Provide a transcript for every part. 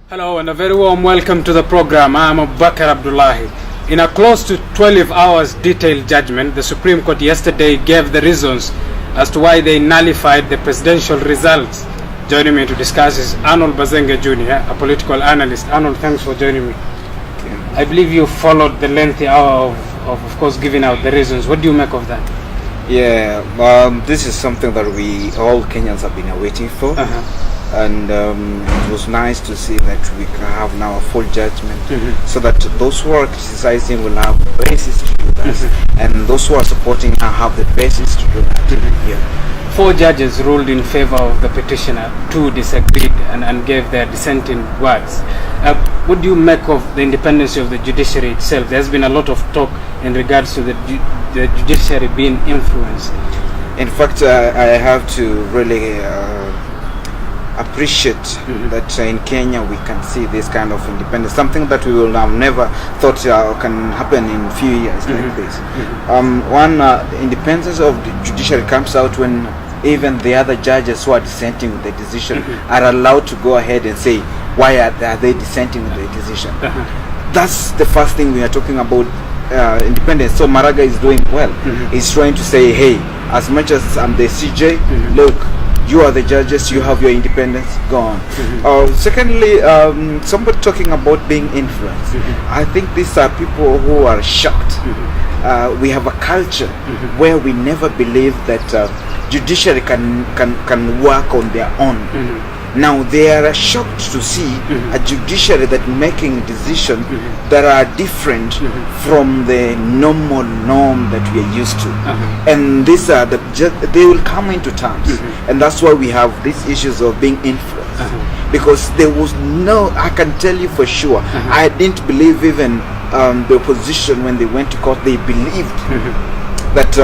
Hello and a very warm welcome to the program. I am Abubakar Abdullahi. In a close to 12 hours detailed judgment, the Supreme Court yesterday gave the reasons as to why they nullified the presidential results. Joining me to discuss is Arnold Bazenge Jr, a political analyst. Arnold, thanks for joining me. I believe you followed the lengthy hour of course, giving out the reasons. What do you make of that? Yeah, this is something that we all Kenyans have been waiting for. And it was nice to see that we can have now a full judgment, so that those who are criticizing will have the basis to do that, and those who are supporting have the basis to do that. Yeah. 4 judges ruled in favor of the petitioner, 2 disagreed and gave their dissenting words. What do you make of the independence of the judiciary itself? There's been a lot of talk in regards to the judiciary being influenced. In fact, I have to really appreciate that in Kenya we can see this kind of independence, something that we will have never thought can happen in few years like this. Independence of the judiciary comes out when even the other judges who are dissenting with the decision are allowed to go ahead and say why are they dissenting with the decision. That's the first thing we are talking about, independence. So Maraga is doing well. He's trying to say, hey, as much as I'm the CJ, look, you are the judges, you have your independence, go on. Secondly, somebody talking about being influenced. I think these are people who are shocked. We have a culture where we never believe that judiciary can work on their own. Now they are shocked to see a judiciary that making decisions that are different from the normal norm that we are used to, and these are they will come into terms, and that's why we have these issues of being influenced, because there was no, I can tell you for sure, I didn't believe even the opposition when they went to court, they believed that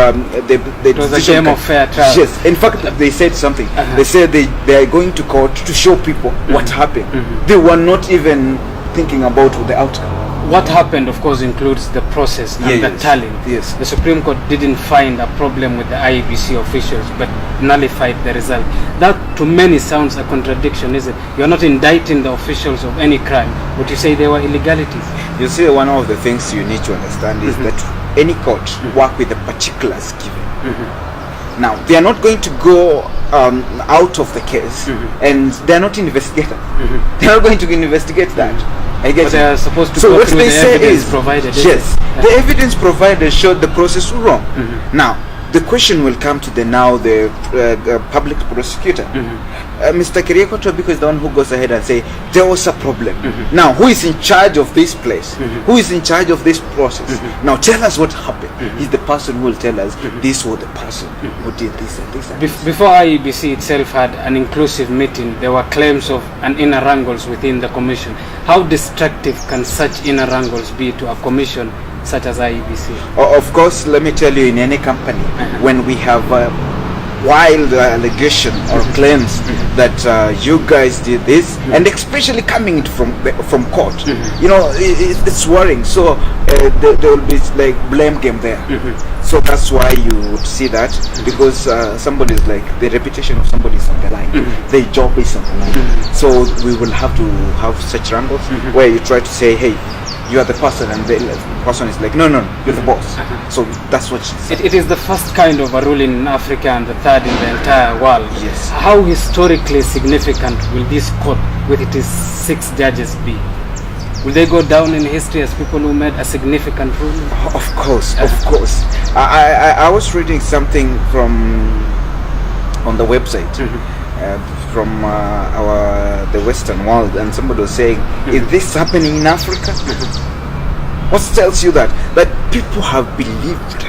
it was a game of fair trial. Yes, in fact they said something. They said they are going to court to show people what happened. They were not even thinking about the outcome. What happened, of course, includes the process and the tallying. Yes. The Supreme Court didn't find a problem with the IEBC officials, but nullified the result. That, to many, sounds a contradiction, is it? You're not indicting the officials of any crime, but you say there were illegalities. You see, one of the things you need to understand is that any court work with the particulars given. Now, they are not going to go out of the case, and they are not investigators. They are not going to investigate that. I get but they are supposed to so go what through they the say evidence is, provided. Yes, the evidence provided showed the process was wrong. Now, the question will come to the public prosecutor. Mr. Kiriako Tobiko is the one who goes ahead and say there was a problem. Now, who is in charge of this place? Who is in charge of this process? Now, tell us what happened. He's the person who will tell us this was the person who did this and this and this. Before IEBC itself had an inclusive meeting, there were claims of an inner wrangles within the commission. How destructive can such inner wrangles be to a commission such as IEBC? Of course, let me tell you, in any company, when we have wild allegation or claims that you guys did this, and especially coming from court, you know, it's worrying. So there will be like blame game there. So that's why you would see that, because somebody's like, the reputation of somebody is on the line, their job is on the line. So we will have to have such wrangles where you try to say, hey, you are the person, and the person is like, no, you're the boss. So that's what she said. It is the first kind of a ruling in Africa and the third in the entire world. Yes. How historically significant will this court with its 6 judges be? Will they go down in history as people who made a significant ruling? Of course, of course. I was reading something on the website. From the Western world, and somebody was saying, is this happening in Africa? What tells you that people have believed,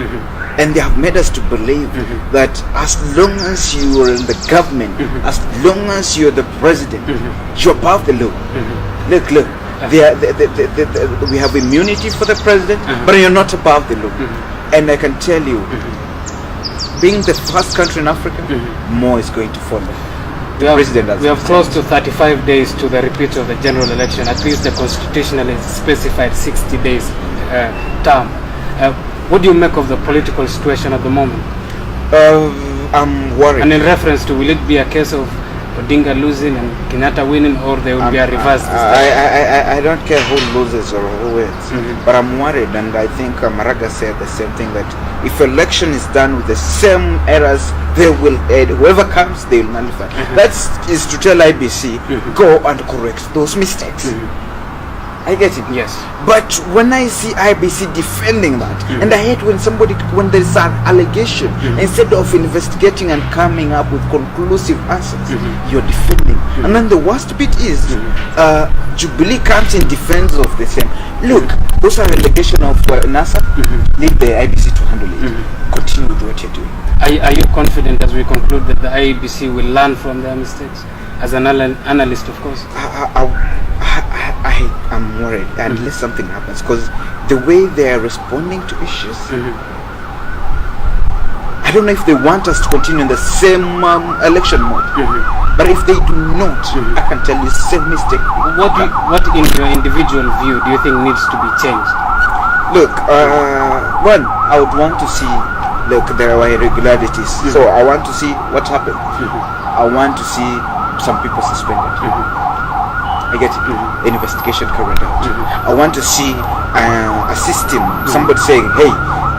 and they have made us to believe that as long as you are in the government, as long as you're the president, you're above the law. Look, we have immunity for the president, but you're not above the law. And I can tell you, being the first country in Africa, more is going to follow. We have close to 35 days to the repeat of the general election. At least the constitutionally specified 60 days term. What do you make of the political situation at the moment? I'm worried. And in reference to, will it be a case of Odinga losing and Kenyatta winning, or there will be a reverse this time? I don't care who loses or who wins, but I'm worried, and I think Maraga said the same thing, that if election is done with the same errors, they will whoever comes, they will nullify. That is to tell IBC, go and correct those mistakes. I get it. Yes. But when I see IBC defending that, and I hate when there is an allegation, instead of investigating and coming up with conclusive answers, you're defending. And then the worst bit is, Jubilee comes in defense of the same. Look, those are allegations of NASA. Leave the IBC to handle it. Continue with what you're doing. Are you confident, as we conclude, that the IBC will learn from their mistakes? As an analyst, of course. I am worried unless something happens, because the way they are responding to issues, I don't know if they want us to continue in the same election mode. But if they do not, I can tell you same mistake. What in your individual view do you think needs to be changed? Look, one, I would want to see, look, there are irregularities, so I want to see what happened. I want to see some people suspended. I get it. Investigation carried out. I want to see a system, somebody saying, hey,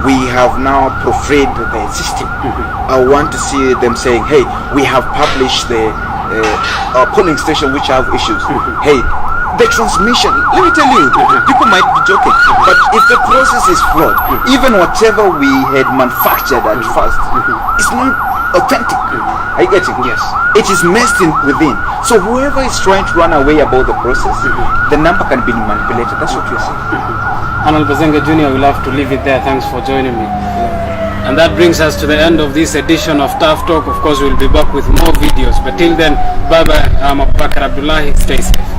we have now proofread the system. I want to see them saying, hey, we have published the polling station which have issues. Hey, the transmission, let me tell you, people might be joking, but if the process is flawed, even whatever we had manufactured at first, it's not authentic. Are you getting? Yes. It is messed in within. So whoever is trying to run away about the process, the number can be manipulated. That's what you're saying. Arnold Bazenge Jr, we'll have to leave it there. Thanks for joining me. And that brings us to the end of this edition of Tough Talk. Of course, we'll be back with more videos. But till then, bye-bye. I'm Abubakar Abdullahi. Stay safe.